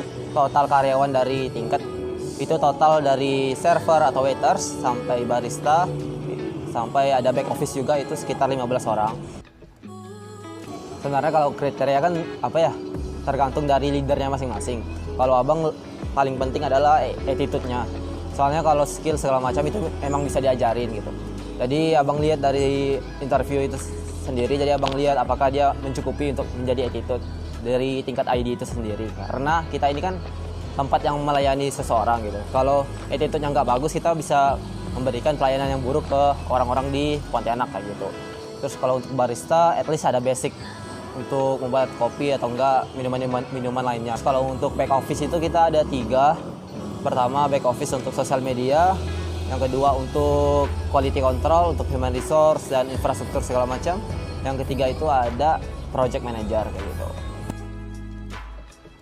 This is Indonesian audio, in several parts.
untuk total karyawan dari tingkat, itu total dari server atau waiters sampai barista, sampai ada back office juga, itu sekitar 15 orang. Sebenarnya kalau kriteria kan tergantung dari leadernya masing-masing. Kalau abang paling penting adalah attitude-nya. Soalnya kalau skill segala macam itu emang bisa diajarin gitu. Jadi abang lihat dari interview itu sendiri, jadi abang lihat apakah dia mencukupi untuk menjadi attitude dari tingkat ID itu sendiri. Karena kita ini kan tempat yang melayani seseorang gitu. Kalau attitude-nya nggak bagus, kita bisa memberikan pelayanan yang buruk ke orang-orang di Pontianak kayak gitu. Terus kalau untuk barista, at least ada basic untuk membuat kopi atau enggak minuman lainnya. Kalau untuk back office itu kita ada 3. Pertama, back office untuk sosial media. Yang kedua untuk quality control, untuk human resource dan infrastruktur segala macam. Yang ketiga itu ada project manager kayak gitu.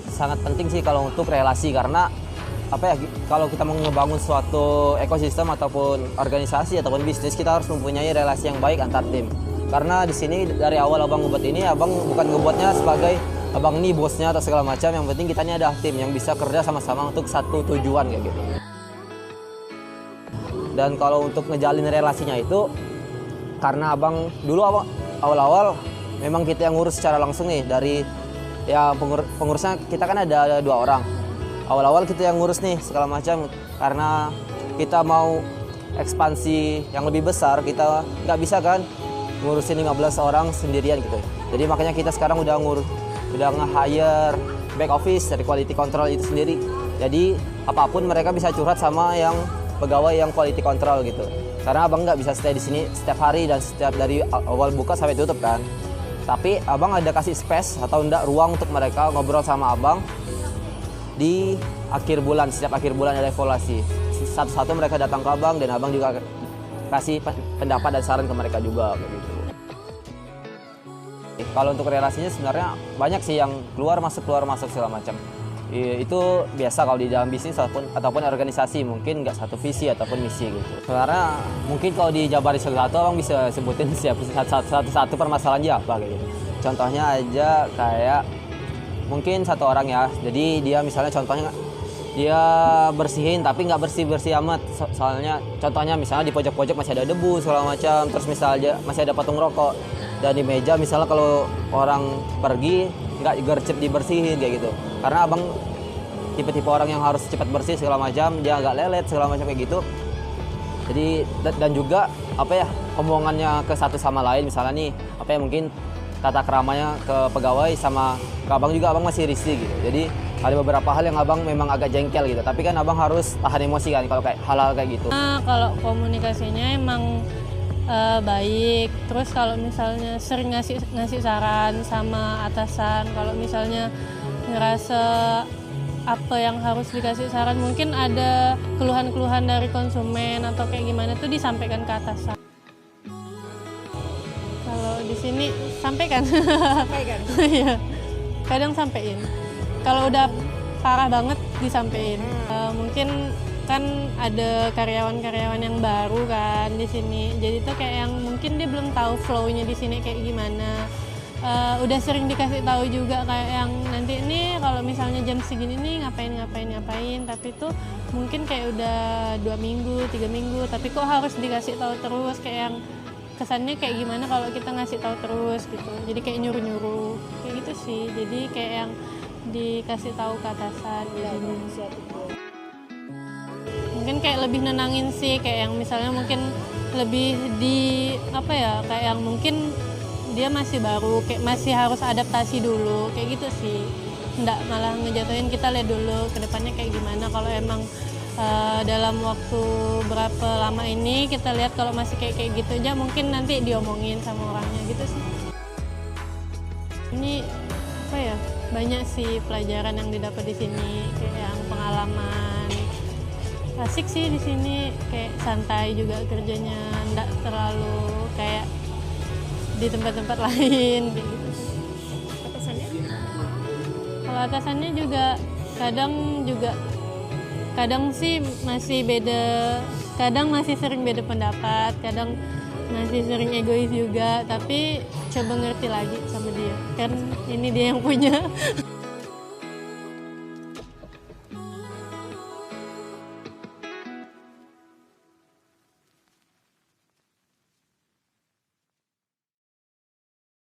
Sangat penting sih kalau untuk relasi, karena kalau kita mau ngebangun suatu ekosistem ataupun organisasi ataupun bisnis, kita harus mempunyai relasi yang baik antar tim. Karena di sini dari awal abang ngebuat ini, abang bukan ngebuatnya sebagai abang ini bosnya atau segala macam. Yang penting kita ini ada tim yang bisa kerja sama-sama untuk satu tujuan kayak gitu. Dan kalau untuk ngejalin relasinya itu, karena abang awal-awal memang kita yang ngurus secara langsung nih, dari ya pengurusnya kita kan ada 2 orang. Awal-awal kita yang ngurus nih segala macam, karena kita mau ekspansi yang lebih besar, kita nggak bisa kan ngurusin 15 orang sendirian gitu. Jadi makanya kita sekarang udah nge-hire back office dari quality control itu sendiri. Jadi apapun mereka bisa curhat sama yang pegawai yang quality control gitu. Karena abang nggak bisa stay di sini setiap hari dan setiap dari awal buka sampai tutup kan. Tapi abang ada kasih space atau enggak ruang untuk mereka ngobrol sama abang di akhir bulan. Setiap akhir bulan ada evaluasi. Satu-satu mereka datang ke abang dan abang juga kasih pendapat dan saran ke mereka juga begitu. Kalau untuk relasinya sebenarnya banyak sih yang keluar masuk segala macam. Itu biasa kalau di dalam bisnis ataupun organisasi, mungkin nggak satu visi ataupun misi gitu. Sebenarnya mungkin kalau dijabarin satu-satu abang bisa sebutin satu permasalahannya apa kayak gitu. Contohnya aja kayak mungkin satu orang ya, jadi dia misalnya contohnya dia bersihin tapi nggak bersih amat. Soalnya contohnya misalnya di pojok-pojok masih ada debu segala macam, terus misalnya masih ada patung rokok, dan di meja misalnya kalau orang pergi nggak gercep dibersihin kayak gitu. Karena abang tipe-tipe orang yang harus cepat bersih segala macam, dia agak lelet segala macam kayak gitu. Jadi dan juga omongannya ke satu sama lain, misalnya nih mungkin tata keramanya ke pegawai sama ke abang juga abang masih risih gitu. Jadi ada beberapa hal yang abang memang agak jengkel gitu, tapi kan abang harus tahan emosi kan kalau kayak hal-hal kayak gitu. Kalau komunikasinya emang baik. Terus kalau misalnya sering ngasih saran sama atasan, kalau misalnya ngerasa apa yang harus dikasih saran, mungkin ada keluhan-keluhan dari konsumen atau kayak gimana tuh disampaikan ke atasan. Kalau di sini sampaikan. Iya. Kadang sampein. Kalau udah parah banget disampaikan. Mungkin kan ada karyawan-karyawan yang baru kan di sini, jadi tuh kayak yang mungkin dia belum tahu flow-nya di sini kayak gimana. Udah sering dikasih tahu juga kayak yang nanti ini kalau misalnya jam segini nih ngapain, tapi tuh mungkin kayak udah 2 minggu, 3 minggu, tapi kok harus dikasih tahu terus, kayak yang kesannya kayak gimana kalau kita ngasih tahu terus gitu. Jadi kayak nyuruh-nyuruh kayak gitu sih. Jadi kayak yang dikasih tahu ke atasan gitu. Mungkin kayak lebih nenangin sih, kayak yang misalnya mungkin lebih di kayak yang mungkin dia masih baru, kayak masih harus adaptasi dulu kayak gitu sih. Nggak malah ngejatuhin, kita lihat dulu ke depannya kayak gimana. Kalau emang dalam waktu berapa lama ini kita lihat kalau masih kayak gitu aja, mungkin nanti diomongin sama orangnya gitu sih. Ini banyak sih pelajaran yang didapat di sini, kayak yang pengalaman. Asik sih di sini, kayak santai juga kerjanya, nggak terlalu kayak di tempat-tempat lain gitu. Atasannya? Kalau atasannya juga kadang sih masih beda, kadang masih sering beda pendapat, kadang masih sering egois juga, tapi coba ngerti lagi sama dia, kan ini dia yang punya.